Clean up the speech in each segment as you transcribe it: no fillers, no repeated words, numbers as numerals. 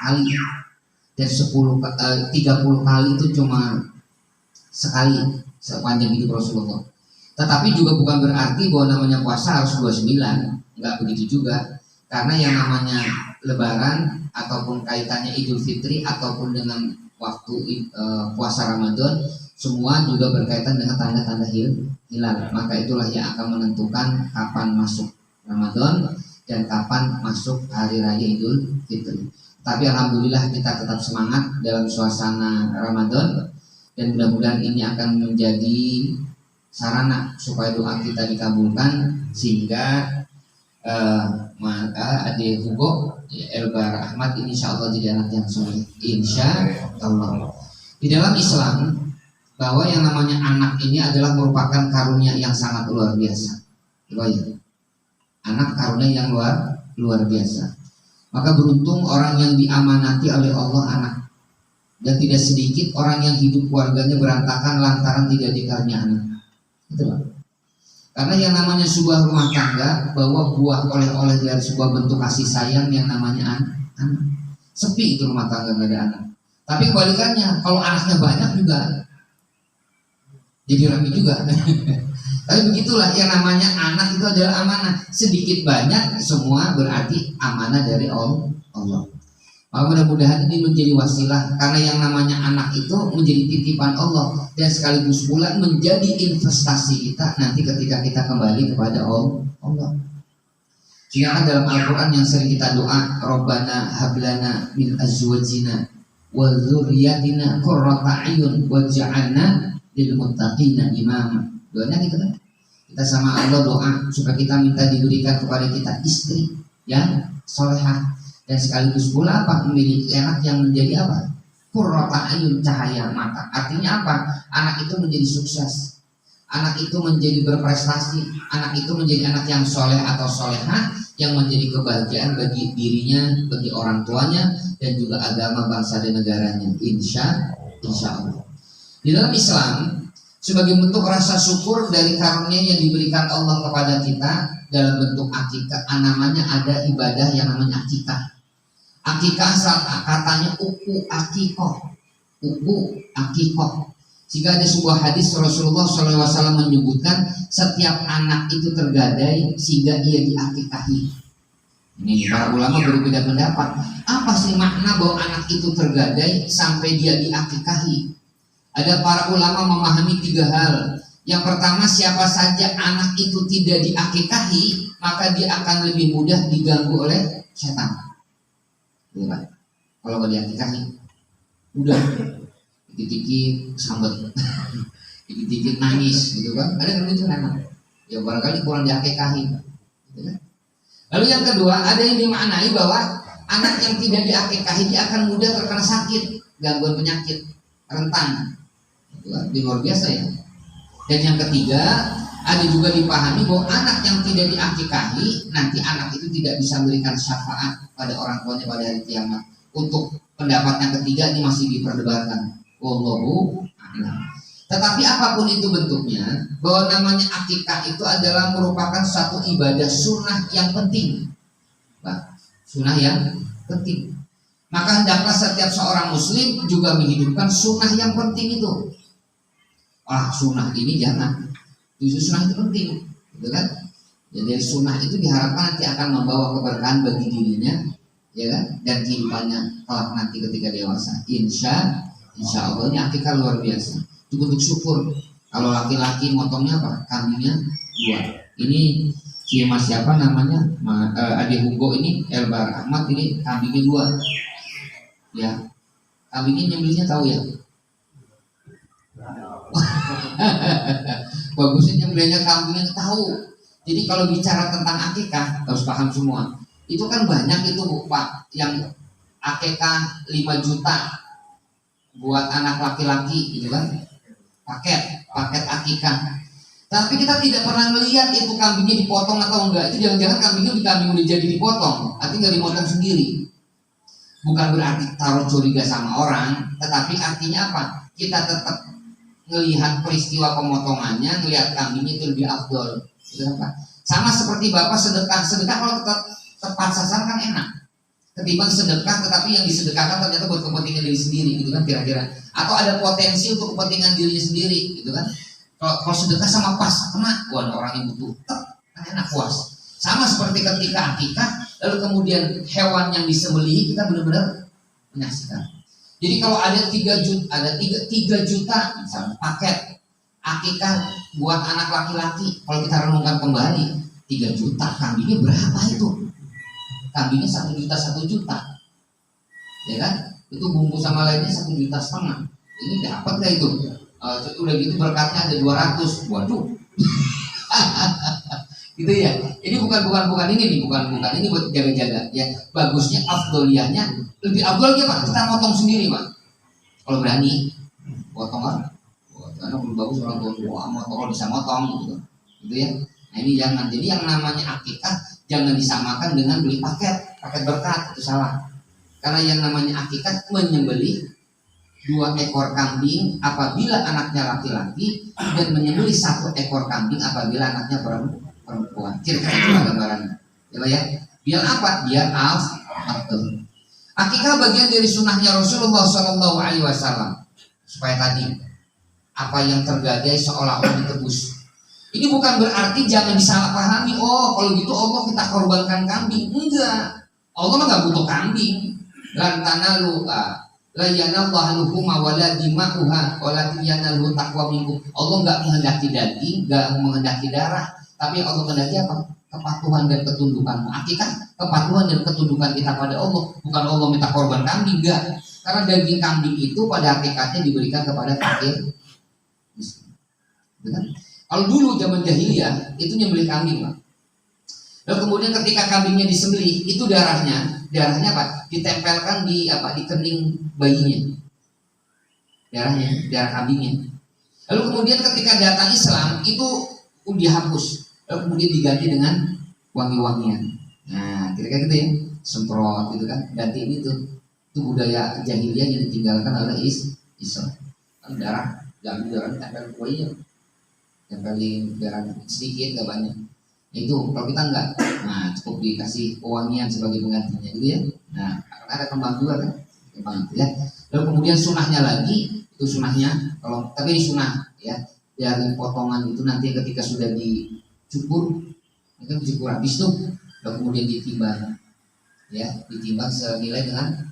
kali, dan 30 kali itu cuma sekali sepanjang hidup Rasulullah. Tetapi juga bukan berarti bahwa namanya puasa harus 29, nggak begitu juga. Karena yang namanya Lebaran ataupun kaitannya Idul Fitri ataupun dengan waktu puasa Ramadan, semua juga berkaitan dengan tanda-tanda hilal. Maka itulah yang akan menentukan kapan masuk Ramadan dan kapan masuk hari raya Idul Fitri. Tapi alhamdulillah kita tetap semangat dalam suasana Ramadan, dan mudah-mudahan ini akan menjadi sarana supaya doa kita dikabulkan, sehingga maka adik Hugo Elbar Ahmad ini insya Allah jadi anak yang soleh, insya Allah. Di dalam Islam, bahwa yang namanya anak ini adalah merupakan karunia yang sangat luar biasa. Anak karunia yang luar biasa. Maka beruntung orang yang diamanati oleh Allah anak. Dan tidak sedikit orang yang hidup keluarganya berantakan lantaran tidak dikaruniai anak. Itulah. Karena yang namanya sebuah rumah tangga, bahwa buah oleh-oleh dari sebuah bentuk kasih sayang yang namanya anak. Sepi itu rumah tangga nggak ada anak. Tapi kebalikannya, kalau anaknya banyak juga jadi ramai juga. Tapi begitulah yang namanya anak itu adalah amanah. Sedikit banyak semua berarti amanah dari Allah. Maka mudah-mudahan ini menjadi wasilah, karena yang namanya anak itu menjadi titipan Allah dan sekaligus pula menjadi investasi kita nanti ketika kita kembali kepada Allah. Sehingga dalam Al-Quran yang sering kita doa, Rabbana hablana min azwajina wa dzurriyyatina qurrata a'yun waj'alna lil muttaqina imama. Doanya gitu kan? Kita sama Allah doa supaya kita minta diberikan kepada kita istri yang solehah, dan sekaligus pula apa? Memiliki anak yang menjadi apa? Qurrata a'yun, cahaya mata. Artinya apa? Anak itu menjadi sukses, anak itu menjadi berprestasi, anak itu menjadi anak yang soleh atau solehah, yang menjadi kebahagiaan bagi dirinya, bagi orang tuanya, dan juga agama, bangsa dan negaranya. Insya Allah. Di dalam Islam, sebagai bentuk rasa syukur dari karunia yang diberikan Allah kepada kita dalam bentuk akikah, namanya ada ibadah yang namanya akikah. Akikah katanya uku akikoh, Jika ada sebuah hadis Rasulullah SAW menyebutkan setiap anak itu tergadai sehingga ia diakikahi. Ini para ulama berbeda pendapat. Apa sih makna bahwa anak itu tergadai sampai dia diakikahi? Ada para ulama memahami 3 hal. Yang pertama, siapa saja anak itu tidak diakikahi, maka dia akan lebih mudah diganggu oleh setan. Kalau nggak diakikahi, udah dikit-dikit sambet, dikit-dikit nangis, gitu kan? Ada yang lucu anak. Ya barangkali kurang diakikahi. Gitu kan? Lalu yang kedua, ada yang dimaknai bahwa anak yang tidak diakikahi dia akan mudah terkena sakit, gangguan penyakit, rentan. Itu luar biasa ya. Dan yang ketiga, ada juga dipahami bahwa anak yang tidak diakikahi, nanti anak itu tidak bisa memberikan syafaat pada orang tuanya pada hari kiamat. Untuk pendapat yang ketiga ini masih diperdebatkan. Wallahu a'lam. Tetapi apapun itu bentuknya, bahwa namanya akikah itu adalah merupakan satu ibadah sunnah yang penting. Sunnah yang penting. Maka hendaklah setiap seorang muslim juga menghidupkan sunnah yang penting itu. Sunnah ini jangan. Justru sunnah itu penting, gitu kan? Jadi sunnah itu diharapkan nanti akan membawa keberkahan bagi dirinya, ya kan? Dan kehidupannya kelak nanti ketika dewasa. Insya Allah ini akikah luar biasa. Itu bentuk syukur. Kalau laki-laki motongnya apa? Kambingnya 2. Ini si mas siapa namanya? Adik Hugo ini Elbar Ahmad ini kambingnya 2. Ya, kambingnya nyembelihnya tahu ya? Bagusnya nyembelihnya kambingnya tahu. Jadi kalau bicara tentang akikah harus paham semua. Itu kan banyak itu Pak yang akikah 5 juta buat anak laki-laki gitu kan. Paket akikah. Tapi kita tidak pernah melihat itu kambingnya dipotong atau enggak. Itu jangan-jangan kambing udah jadi dipotong, artinya nggak dipotong sendiri. Bukan berarti taruh curiga sama orang, tetapi artinya apa? Kita tetap melihat peristiwa pemotongannya, melihat kambingnya itu lebih afdol. Sama seperti Bapak sedekah kalau tepat sasaran kan enak. ketimbang sedekah tetapi yang disedekahkan ternyata buat kepentingan diri sendiri gitu kan kira-kira, atau ada potensi untuk kepentingan dirinya sendiri gitu kan. Kalau sedekah sama pas kena orang yang butuh kan enak puas. Sama seperti ketika akikah lalu kemudian hewan yang disembelih kita benar-benar menyaksikan. Jadi kalau ada 3 juta misalnya paket akikah buat anak laki-laki, kalau kita renungkan kembali 3 juta kambingnya berapa itu? Kambingnya 1 juta 1 juta, ya kan? Itu bumbu sama lainnya 1,5 juta. Ini dapat nggak itu? Udah gitu berkatnya ada 200. Waduh, gitu ya. Ini bukan ini buat jaga-jaga. Ya bagusnya afdoliyahnya lebih afdol ya Pak. Kita motong sendiri Pak. Kalau berani, potong kan? Karena belum bagus orang tua motong bisa motong gitu ya. Nah ini jangan. Jadi yang namanya akikah jangan disamakan dengan beli paket berkat, itu salah. Karena yang namanya akikah menyembelih 2 ekor kambing apabila anaknya laki-laki dan menyembelih 1 ekor kambing apabila anaknya perempuan. Kira-kira itu gambarannya. Ya. Biar apa? Biar afdal. Akikah bagian dari sunnahnya Rasulullah Shallallahu Alaihi Wasallam supaya tadi apa yang tergadai seolah-olah ditebus. Ini bukan berarti jangan disalahpahami. Oh, kalau gitu Allah kita korbankan kambing. Enggak. Allah mah nggak butuh kambing. Lan tanalu la yanallahu luhuma wala dima'uha walakin yanalu taqwa minkum. Allah nggak menghendaki daging, nggak menghendaki darah, tapi Allah menghendaki apa? Kepatuhan dan ketundukan. Akikah kepatuhan dan ketundukan kita pada Allah. Bukan Allah minta korban kambing, enggak. Karena daging kambing itu pada hakikatnya diberikan kepada fakir. Benar? Kalau dulu zaman jahiliyah itu nyembelih kambing Pak. Lalu kemudian ketika kambingnya disembelih itu darahnya Pak ditempelkan di kening bayinya. Darah kambingnya. Lalu kemudian ketika datang Islam itu dihapus. Lalu kemudian diganti dengan wangi-wangian. Nah, kira-kira gitu ya. Semprot gitu kan. Ganti ini tuh. Itu budaya jahiliyah yang ditinggalkan oleh Islam. Darah ditempel ke bayinya. Yang paling darah sedikit gak banyak. Itu kalau kita enggak, nah cukup dikasih pewangian sebagai penggantinya gitu ya. Nah ada kembang juga kan, kembang itu ya. Lalu kemudian sunahnya lagi, itu sunahnya kalau tapi sunah ya dari potongan itu nanti ketika sudah dicukur, itu dicukur habis tuh, lalu kemudian ditimbang, ya ditimbang senilai dengan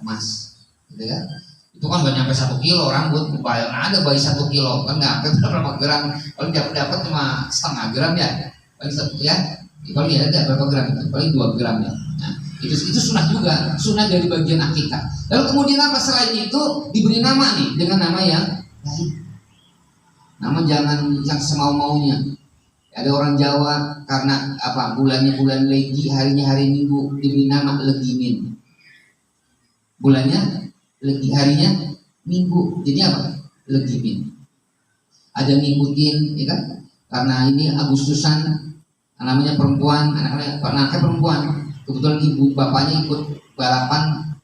emas, gitu ya. Itu kan gak nyampe 1 kilo rambut, bayang ada bayi 1 kilo kan nggak sampai berapa gram, paling dapat cuma setengah gram ya, paling paling ada berapa gram itu, paling 2 gram ya. Nah itu sunah juga, sunah dari bagian akikah. Lalu kemudian apa selain itu diberi nama nih dengan nama yang lain, nama jangan yang semau-maunya. Ada orang Jawa karena bulannya bulan Legi, harinya hari Minggu diberi nama Legimin, bulannya Legi, harinya Minggu, jadi apa? Legimin. Ada ngikutin, ya kan? Karena ini Agustusan, namanya perempuan, anaknya perempuan. Kebetulan ibu bapaknya ikut balapan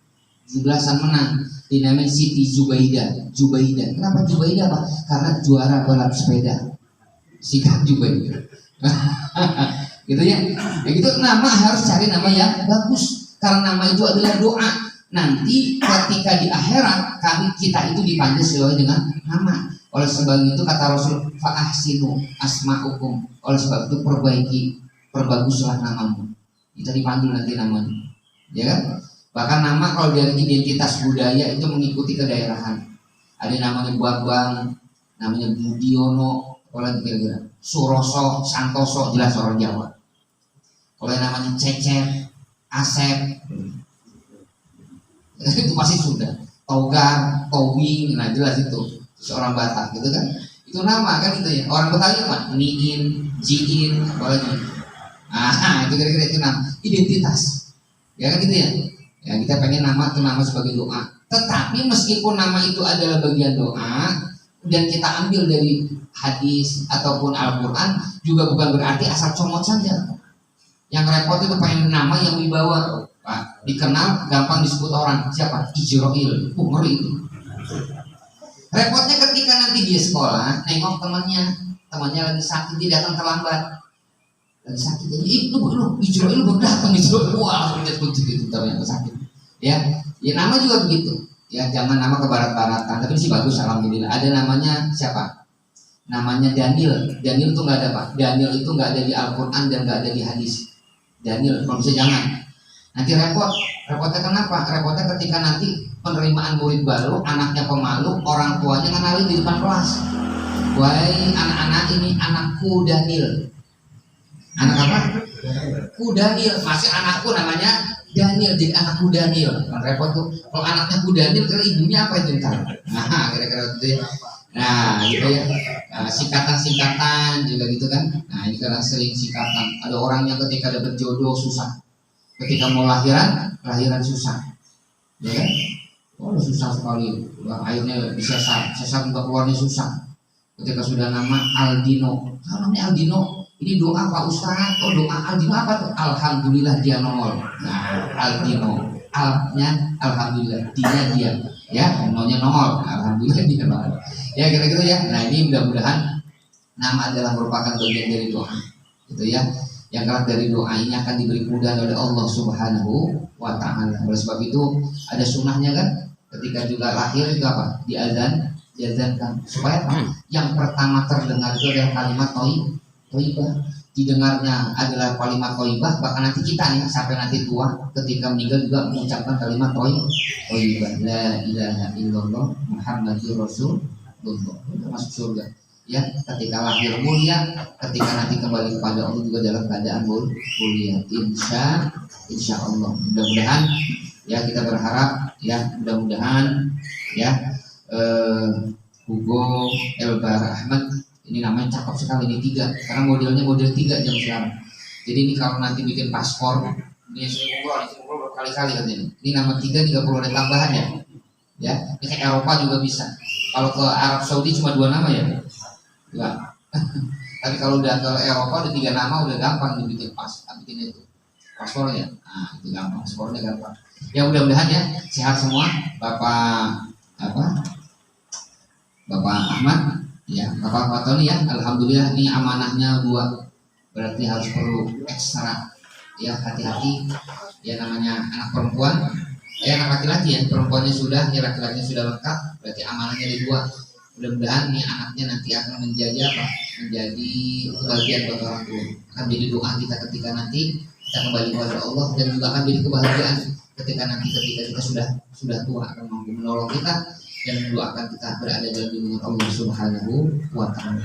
17-an menang, dinamain Siti Zubaidah. Kenapa Zubaidah Pak? Karena juara balap sepeda. Sikat Zubaidah. Gitu ya. Ya gitu, nama harus cari nama yang bagus. Karena nama itu adalah doa. Nanti ketika di akhirat kita itu dipanggil sesuai dengan nama. Oleh sebab itu kata Rasul fa'ahsinu asma'ukum. Oleh sebab itu perbaguslah namamu. Kita dipanggil nanti namanya, ya kan? Bahkan nama kalau dari identitas budaya itu mengikuti kedaerahan. Ada namanya Babang, namanya Budiono, kalau kira-kira Suroso, Santoso, jelas orang Jawa. Kalau namanya Cecep, Asep, itu pasti sudah. Togar, Towing, nah jelas itu seorang Batak gitu kan. Itu nama kan itu ya. Orang Betawi apa? Niin, Jiin, apa lagi? Itu kira-kira itu nama identitas. Ya kan gitu ya. Ya kita pengen nama itu nama sebagai doa. Tetapi meskipun nama itu adalah bagian doa dan kita ambil dari hadis ataupun Al-Quran juga bukan berarti asal comot saja. Yang repot itu pengen nama yang wibawa. Pak, dikenal gampang disebut orang. Siapa? Ijroil. Ngeri itu. Repotnya ketika nanti dia sekolah nengok temannya lagi sakit, dia datang terlambat. lagi sakit aja, lu baru datang wah lihat kunci gitu ternyata sakit. Ya nama juga begitu. Ya jangan nama ke barat-baratan, tapi sih bagus alhamdulillah. Ada namanya siapa? Namanya Daniel. Daniel itu nggak ada Pak. Daniel itu nggak ada di Al-Quran dan nggak ada di hadis. Daniel, kalau bisa jangan. Nanti repot. Repotnya kenapa? Repotnya ketika nanti penerimaan murid baru, anaknya pemalu, orang tuanya ngenalin di depan kelas. Wahai anak-anak, ini anakku Daniel. Anak apa? Ku Daniel. Masih anakku namanya Daniel, jadi anakku Daniel. Kan repot tuh. Kalau anaknya ku Daniel, kira ibunya apa itu ntar? Nah, kira-kira gitu ya. Nah, gitu ya. Nah, singkatan-singkatan juga gitu kan. Nah, ini karena sering singkatan. Ada orang yang ketika dapat jodoh susah. Ketika mau lahiran susah. Ya kan? Oh, susah sekali. Akhirnya disesar juga keluarnya susah. Ketika sudah nama Aldino. Namanya Aldino. Ini doa Pak Ustaz, doa Aldino apa tuh? Alhamdulillah dia nongol. Nah, Aldino, alnya Alhamdulillah, dia, ya, nolnya nongol. Alhamdulillah dia nongol. Ya kira-kira ya. Nah ini mudah-mudahan nama adalah merupakan bagian dari doa, gitu ya. Yang kelak dari doa ini akan diberi kemudahan oleh Allah Subhanahu wa Ta'ala. Oleh sebab itu ada sunnahnya kan, ketika juga lahir itu apa? Diazankan supaya yang pertama terdengar itu adalah kalimat Thayyibah, didengarnya adalah kalimat thayyibah, bahkan nanti kita nih sampai nanti tua ketika meninggal juga mengucapkan kalimat thayyibah, la ilaha illallah Muhammadur Rasulullah, masuk surga. Ya, ketika lahir mulia, ketika nanti kembali kepada Allah juga dalam keadaan mulia. Insya Allah. Mudah-mudahan ya kita berharap ya mudah-mudahan ya Hugo Elbar Ahmad ini namanya cakep sekali, ini 3 karena modelnya model 3 jam sekarang. Jadi ini kalau nanti bikin paspor, ini saya ngobrol berkali-kali katanya. Ini nama 3 tidak perlu ada tambahan ya. Ya, ini ke Eropa juga bisa. Kalau ke Arab Saudi cuma 2 nama ya. Enggak. Tapi kalau udah ke Eropa udah 3 nama udah gampang dibikin bikin itu paspornya. Nah, itu gampang, paspornya gampang. Ya mudah-mudahan ya sehat semua Bapak Ahmad. Ya, Bapak Fatoni ya, alhamdulillah ini amanahnya 2, berarti harus perlu ekstra ya, hati-hati ya, namanya anak perempuan anak laki-laki ya, perempuannya sudah ya, laki-lakinya sudah lengkap, berarti amanahnya ada 2. Mudah-mudahan nih anaknya nanti akan menjadi kebahagiaan buat orang tua, akan jadi doa kita ketika nanti kita kembali kepada Allah, dan juga akan jadi kebahagiaan ketika kita sudah tua, akan mampu menolong kita dan mendoakan kita berada dalam lindungan Allah Subhanahu wa Ta'ala.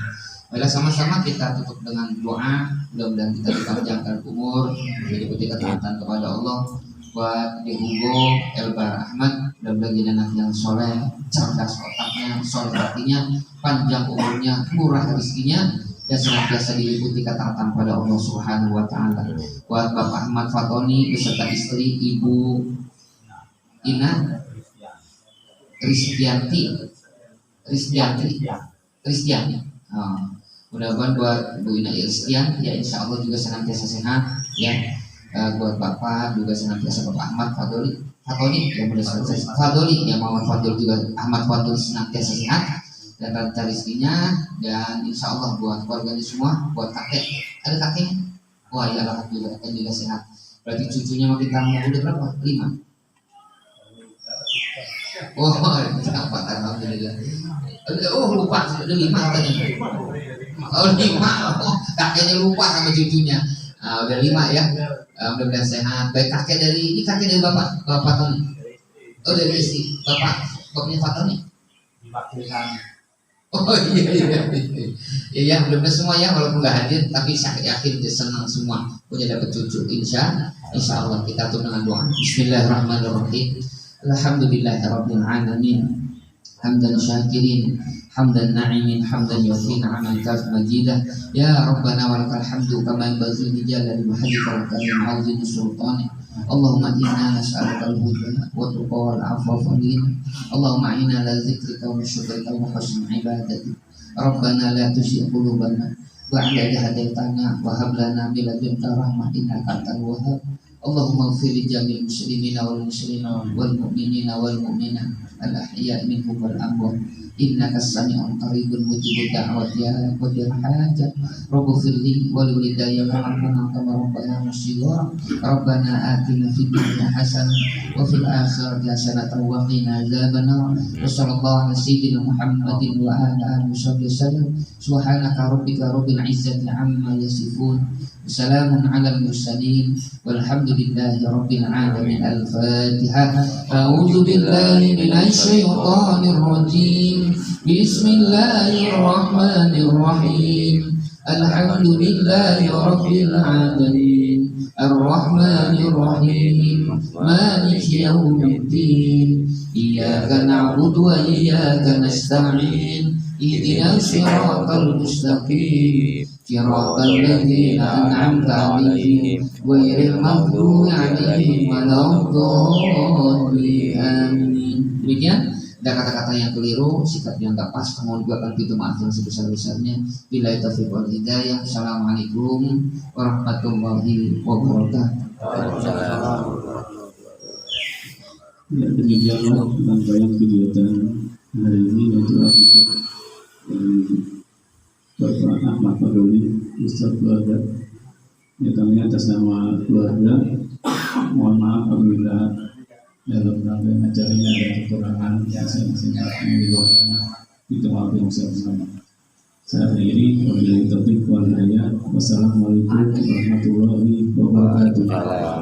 Baiklah, sama-sama kita tutup dengan doa. Mudah-mudahan kita dipanjangkan umur, diberi ketaatan kepada Allah. Buat Di Hugo Elbar Ahmad, mudah-mudahan jadi anak yang soleh, cerdas otaknya, soleh hatinya, panjang umurnya, murah rezekinya, dan senantiasa diliputi ketaatan pada Allah Subhanahu wa Ta'ala. Buat Bapak Ahmad Fatoni beserta istri Ibu Ina Kristianti. Mudah-mudahan buat Bu Ina Kristian ya, insya Allah juga senantiasa sehat ya. Buat Bapak juga senantiasa Bapak Ahmad Fatoni yang sudah selesai Fadoli ya, Muhammad Fadol juga Ahmad Fadol senantiasa sehat dan lancar rezekinya, dan insya Allah buat keluarganya semua, buat kakek, ada kakeknya, wah ya alhamdulillah kakek juga sehat. Berarti cucunya makin tambah, udah berapa? 5. Oh, 4 alhamdulillah. Oh lupa, sudah 5 katanya. Oh 5, kakeknya lupa sama cucunya. Udah 5 ya. Mudah-mudahan sehat. Baik, kakek dari bapak Tony. Oh dari istri bapaknya Pak Tony. Oh iya, mudah-mudahan semua ya, walaupun nggak hadir, tapi saya yakin dia senang semua punya dapat cucu. Insya Allah kita tutup dengan doa. Bismillahirrahmanirrahim. Alhamdulillahirabbil alamin. Hamdan syakirin, hamdan na'imin, hamdan yufi na'aman kaf majidah. Ya Rabbana walakal hamdu kama yanbaghi li jalali wajhika wa karim 'azimi sultanik. Allahumma inna nas'aluka al-huda wa tuqa wal 'afwa wal ghina. Allahumma inna ala dzikrika wa syukrika wa husni ibadatik. Rabbana la tuzigh qulubana ba'da idh hadaytana wa hab lana min ladunka rahmah innaka antal wahhab. Allahumma ighfir li jami'il muslimina wal muslimat wal mu'minina wal mu'minat al-ahya'i minhum wal amwat innaka sami'un qaribun mujibud da'wat ya qadir hajat rabbi firli wal walidayya warhamhuma kama rabbayani shighara rabbana atina fid dunya hasanah wa fil akhirati hasanah wa qina adzabannar wa sallallahu ala sayyidina Muhammadin wa ala alihi wasallam subhanaka rabbika rabbil izzati amma yasifun salamun alal mursalin walhamdulillahi rabbil alamin. Al-Fatihah. A'udzu billahi minasy syaithanir rajim. Bismillahirrahmanirrahim. Alhamdulillahi rabbil alamin. Ar-Rahmanir Rahim. Maliki yaumiddin. Iyyaka na'budu wa iyyaka nasta'in. Ihdinas siratal mustaqim. صراط الذين أنعمت عليهم غير المغضوب عليهم ولا الضالين. Amin. Demikian ada kata-kata yang keliru, sikap yang tak pas, mohon dibuatkan pintu maaf yang sebesar-besarnya. Billahi taufiq wal hidayah. Assalamualaikum warahmatullahi wabarakatuh. Ya, demikianlah rangkaian kegiatan hari ini untuk akidah Bapak Ahmad Fadoli, Ustaz keluarga. Ya, kami atas nama keluarga mohon maaf apabila dalam rangkaian acara ini ada kekurangan yang masing-masing menyebabkan kita maafkan bersama. Saat ini wabillahi taufiq wal hidayah. Wassalamualaikum warahmatullahi wabarakatuh.